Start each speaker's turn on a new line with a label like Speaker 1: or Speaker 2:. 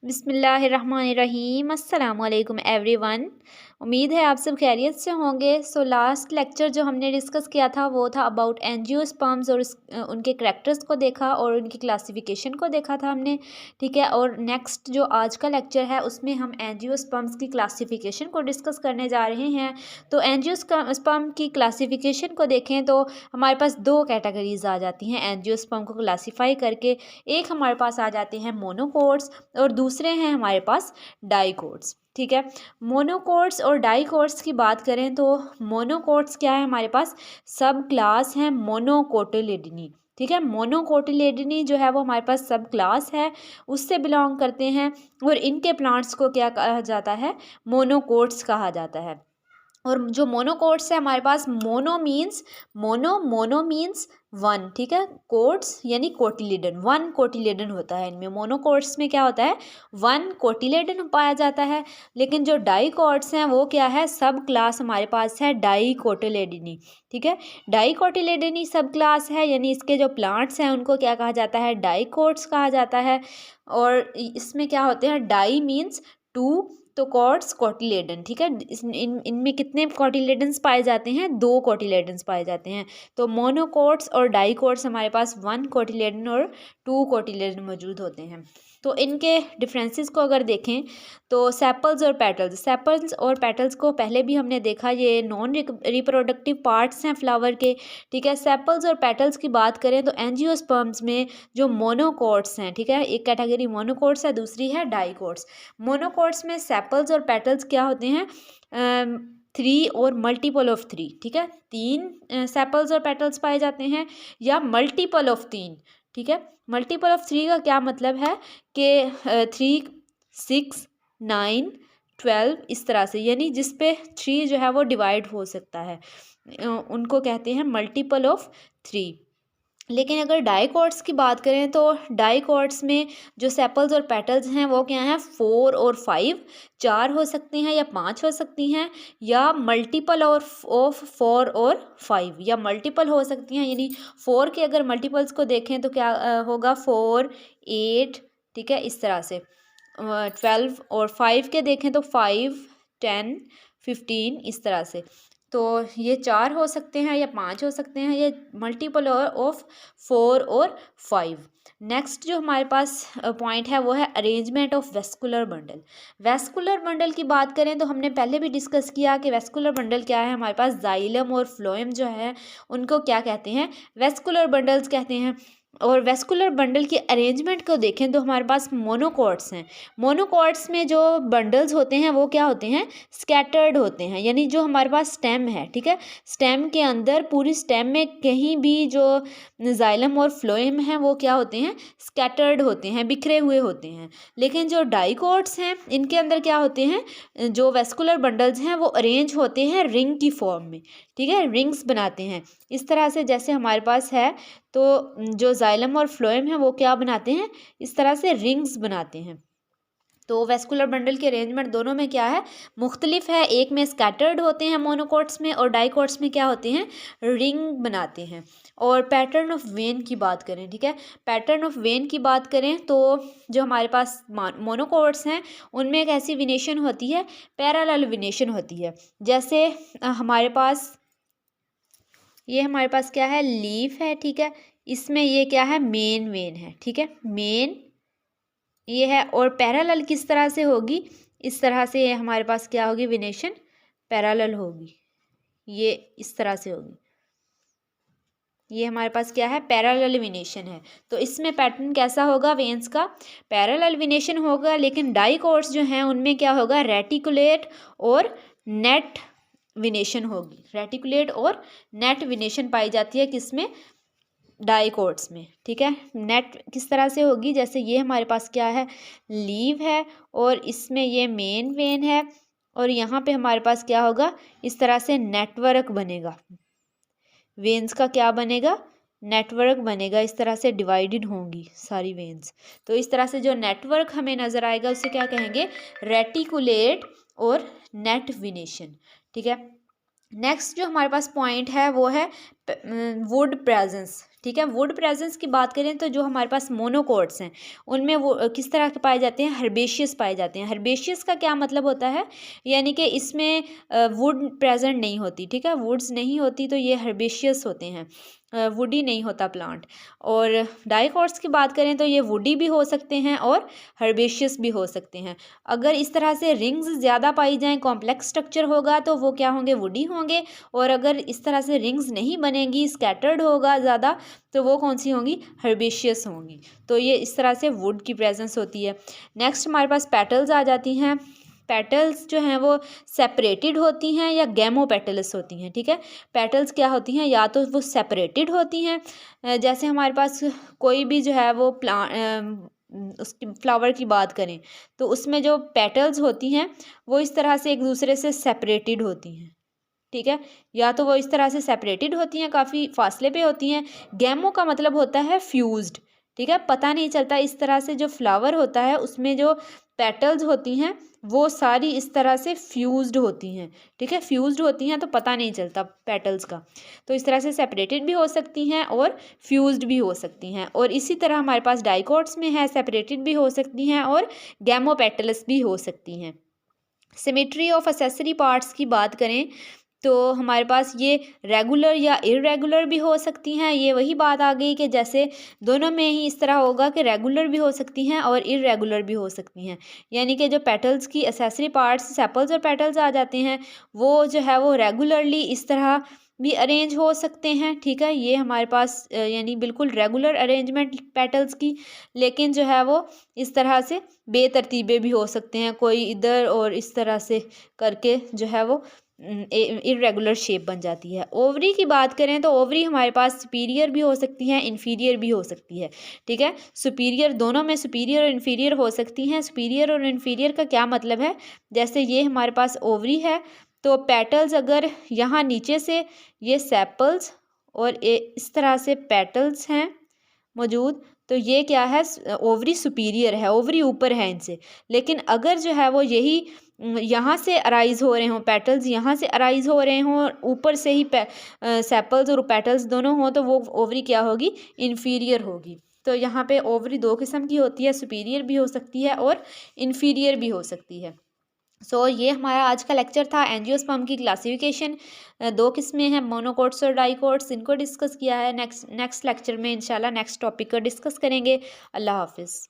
Speaker 1: बिस्मिल्लाहिर्रहमानिर्रहीम अस्सलाम वालेकुम एवरीवन। उम्मीद है आप सब खैरियत से होंगे। लास्ट लेक्चर जो हमने डिस्कस किया था वो था अबाउट एंजियोस्पर्म्स और उनके करैक्टर्स को देखा और उनकी क्लासिफिकेशन को देखा था हमने, ठीक है। और नेक्स्ट जो आज का लेक्चर है उसमें हम एंजियोस्पर्म्स की क्लासिफिकेशन को डिस्कस करने जा रहे हैं। तो एंजियोस्पर्म की क्लासिफिकेशन को देखें तो हमारे पास दो कैटेगरीज आ जाती हैं एंजियोस्पर्म को क्लासीफाई करके। एक हमारे पास आ जाते हैं मोनोकोट्स और दूसरे हैं हमारे पास डाइकोट्स, ठीक है। मोनोकोट्स और डाइकोट्स की बात करें तो मोनोकोट्स क्या है, हमारे पास सब क्लास है मोनोकोटिलिडनी, ठीक है। मोनोकोटिलिडनी जो है वो हमारे पास सब क्लास है, उससे बिलोंग करते हैं। और इनके प्लांट्स को क्या कहा जाता है, मोनोकोट्स कहा जाता है। और जो मोनोकोट्स है हमारे पास, मोनो मीन्स वन, ठीक है। कोट्स यानी कोटिलेडन, वन कोटिलेडन होता है इनमें। मोनोकोट्स में क्या होता है, वन कोटिलेडन पाया जाता है। लेकिन जो डाइकोट्स हैं वो क्या है, सब क्लास हमारे पास है डाइकोटिलेडनी, ठीक है। डाइकोटिलेडनी सब क्लास है, यानी इसके जो प्लांट्स हैं उनको क्या कहा जाता है, डाइकोट्स कहा जाता है। और इसमें क्या होते हैं, डाई मीन्स टू, तो कॉट्स कोटिलेडन, ठीक है। इनमें कितने कोटिलेडन्स पाए जाते हैं, दो कोटिलेडन्स पाए जाते हैं। तो मोनोकोट्स और डाइकोट्स हमारे पास वन कोटिलेडन और टू कोटिलेडन मौजूद होते हैं। तो इनके डिफरेंसेस को अगर देखें तो सेपल्स और पेटल्स को पहले भी हमने देखा, ये नॉन रिप्रोडक्टिव पार्ट्स हैं फ्लावर के, ठीक है। सेपल्स और पेटल्स की बात करें तो एंजियोस्पर्म्स में जो मोनोकोट्स हैं, ठीक है, एक कैटेगरी मोनोकोट्स है, दूसरी है डाइकोट्स। मोनोकोट्स में सेपल्स और पेटल्स क्या होते हैं, 3 और मल्टीपल ऑफ 3, ठीक है। 3 सेपल्स और पेटल्स पाए जाते हैं या मल्टीपल ऑफ 3, ठीक है। मल्टीपल ऑफ 3 का क्या मतलब है कि 3, 6, 9, 12 इस तरह से, यानी जिस पे 3 जो है वो डिवाइड हो सकता है, उनको कहते हैं मल्टीपल ऑफ 3। लेकिन अगर डाइकोट्स की बात करें तो डाइकोट्स में जो सेपल्स और पेटल्स हैं वो क्या हैं, 4 और 5, 4 हो सकती हैं या 5 हो सकती हैं, या मल्टीपल ऑफ 4 और 5, या मल्टीपल हो सकती हैं। यानी 4 के अगर मल्टीपल्स को देखें तो क्या होगा, 4, 8, ठीक है, इस तरह से 12। और 5 के देखें तो 5, 10, 15 इस तरह से। तो ये 4 हो सकते हैं या 5 हो सकते हैं, ये मल्टीपल ऑफ 4 और 5। नेक्स्ट जो हमारे पास पॉइंट है वो है arrangement of vascular bundle. Vascular bundle की बात करें तो हमने पहले भी डिस्कस किया कि वेस्कुलर बंडल क्या है, हमारे पास जाइलम और फ्लोएम जो है उनको क्या कहते हैं, वेस्कुलर बंडल्स कहते हैं। और वेस्कुलर बंडल की अरेंजमेंट को देखें तो हमारे पास मोनोकोट्स हैं। मोनोकोट्स में जो बंडल्स होते हैं वो क्या होते हैं, स्कैटर्ड होते हैं, यानी जो हमारे पास स्टेम है, ठीक है, स्टेम के अंदर पूरी स्टेम में कहीं भी जो जाइलम और फ्लोएम है वो क्या होते हैं, स्कैटर्ड होते हैं, बिखरे हुए होते हैं। लेकिन जो डाइकोट्स हैं इनके अंदर क्या होते हैं, जो वेस्कुलर बंडल्स हैं वो अरेंज होते हैं रिंग की फॉर्म में, ठीक है, रिंग्स बनाते हैं इस तरह से जैसे हमारे पास है। तो जो जाइलम और फ्लोएम है वो क्या बनाते हैं, इस तरह से रिंग्स बनाते हैं। तो वेस्कुलर बंडल के अरेंजमेंट दोनों में क्या है, मुख्तलिफ है। एक में स्कैटर्ड होते हैं मोनोकोट्स में, और डाइकोट्स में क्या होते हैं, रिंग बनाते हैं। और पैटर्न ऑफ वेन की बात करें, ठीक है, पैटर्न ऑफ वेन की बात करें तो जो हमारे पास मोनोकोट्स हैं उनमें एक ऐसी विनेशन होती है, पैरेलल विनेशन होती है। जैसे हमारे पास ये हमारे पास क्या है, लीफ है, ठीक है, इसमें ये क्या है, मेन वेन है, ठीक है, मेन ये है। और पैरेलल किस तरह से होगी, इस तरह से हमारे पास क्या होगी, विनेशन पैरेलल होगी, ये इस तरह से होगी, ये हमारे पास क्या है, पैरेलल विनेशन है। तो इसमें पैटर्न कैसा होगा, वेन्स का पैरेलल विनेशन होगा। लेकिन डाइकोट्स जो हैं उनमें क्या होगा, रेटिकुलेट और नेट विनेशन होगी, रेटिकुलेट और नेट विनेशन पाई जाती है किसमें, डाइकोट्स में, ठीक है। नेट किस तरह से होगी, जैसे ये हमारे पास क्या है, लीव है और इसमें ये मेन वेन है, और यहाँ पे हमारे पास क्या होगा, इस तरह से नेटवर्क बनेगा, वेन्स का क्या बनेगा, नेटवर्क बनेगा, इस तरह से डिवाइडेड होंगी सारी वेन्स। तो इस तरह से जो नेटवर्क हमें नज़र आएगा उसे क्या कहेंगे, रेटिकुलेट और नेट विनेशन, ठीक है। नेक्स्ट जो हमारे पास पॉइंट है वो है वुड प्रेजेंस, ठीक है। वुड प्रेजेंस की बात करें तो जो हमारे पास मोनोकोट्स हैं उनमें वो किस तरह के पाए जाते हैं, हर्बेशियस पाए जाते हैं। हर्बेशियस का क्या मतलब होता है, यानी कि इसमें वुड प्रेजेंट नहीं होती, ठीक है, वुड्स नहीं होती, तो ये हर्बेशियस होते हैं, वुडी नहीं होता प्लांट। और डाइकोट्स की बात करें तो ये वुडी भी हो सकते हैं और हर्बेशियस भी हो सकते हैं। अगर इस तरह से रिंग्स ज़्यादा पाई जाएँ, कॉम्प्लेक्स स्ट्रक्चर होगा तो वो क्या होंगे, वुडी होंगे। और अगर इस तरह से रिंग्स नहीं बनेंगी, स्कैटर्ड होगा ज़्यादा, तो वो कौन सी होंगी, हर्बेशियस होंगी। तो ये इस तरह से वुड की प्रेजेंस होती है। नेक्स्ट हमारे पास पेटल्स आ जाती हैं। पेटल्स जो हैं वो सेपरेटेड होती हैं या गैमो पेटल्स होती हैं, ठीक है। पेटल्स क्या होती हैं, या तो वो सेपरेटेड होती हैं, जैसे हमारे पास कोई भी जो है वो उसकी फ्लावर की बात करें तो उसमें जो पेटल्स होती हैं वो इस तरह से एक दूसरे से सेपरेटेड होती हैं, ठीक है। या तो वो इस तरह से सेपरेटेड होती हैं, काफ़ी फासले पे होती हैं। गैमो का मतलब होता है फ्यूज्ड, ठीक है, पता नहीं चलता। इस तरह से जो फ्लावर होता है उसमें जो पेटल्स होती हैं वो सारी इस तरह से फ्यूज्ड होती हैं, ठीक है, फ्यूज्ड होती हैं तो पता नहीं चलता पेटल्स का। तो इस तरह से सेपरेटेड भी हो सकती हैं और फ्यूज्ड भी हो सकती हैं। और इसी तरह हमारे पास डाइकोट्स में है, सेपरेटेड भी हो सकती हैं और गैमो पेटल्स भी हो सकती हैं। सिमेट्री ऑफ एक्सेसरी पार्ट्स की बात करें तो हमारे पास ये रेगुलर या इर्रेगुलर भी हो सकती हैं। ये वही बात आ गई कि जैसे दोनों में ही इस तरह होगा कि रेगुलर भी हो सकती हैं और इर्रेगुलर भी हो सकती हैं, यानी कि जो पेटल्स की एक्सेसरी पार्ट्स सेपल्स और पेटल्स आ जाते हैं वो जो है वो रेगुलरली इस तरह भी अरेंज हो सकते हैं, ठीक है। ये हमारे पास यानी बिल्कुल रेगुलर अरेंजमेंट पेटल्स की, लेकिन जो है वो इस तरह से बेतरतीबे भी हो सकते हैं, कोई इधर और इस तरह से करके जो है वो इरेगुलर शेप बन जाती है। ओवरी की बात करें तो ओवरी हमारे पास सुपीरियर भी हो सकती है, इन्फीरियर भी हो सकती है, ठीक है। सुपीरियर, दोनों में सुपीरियर और इन्फीरियर हो सकती हैं। सुपीरियर और इन्फीरियर का क्या मतलब है, जैसे ये हमारे पास ओवरी है तो पेटल्स अगर यहाँ नीचे से ये सेपल्स और इस तरह से पेटल्स हैं मौजूद, तो ये क्या है, ओवरी सुपीरियर है, ओवरी ऊपर है इनसे। लेकिन अगर जो है वो यही यहाँ से अराइज हो रहे हों, पेटल्स यहाँ से अराइज हो रहे हों, ऊपर से ही सेपल्स और पेटल्स दोनों हों, तो वो ओवरी क्या होगी, इन्फीरियर होगी। तो यहाँ पे ओवरी दो किस्म की होती है, सुपीरियर भी हो सकती है और इन्फीरियर भी हो सकती है। ये हमारा आज का लेक्चर था एंजियोस्पर्म की क्लासिफिकेशन। दो किस्में हैं, मोनोकोट्स और डाइकोट्स, इनको डिस्कस किया है। नेक्स्ट लेक्चर में इंशाल्लाह नेक्स्ट टॉपिक को डिस्कस करेंगे। अल्लाह हाफिज़।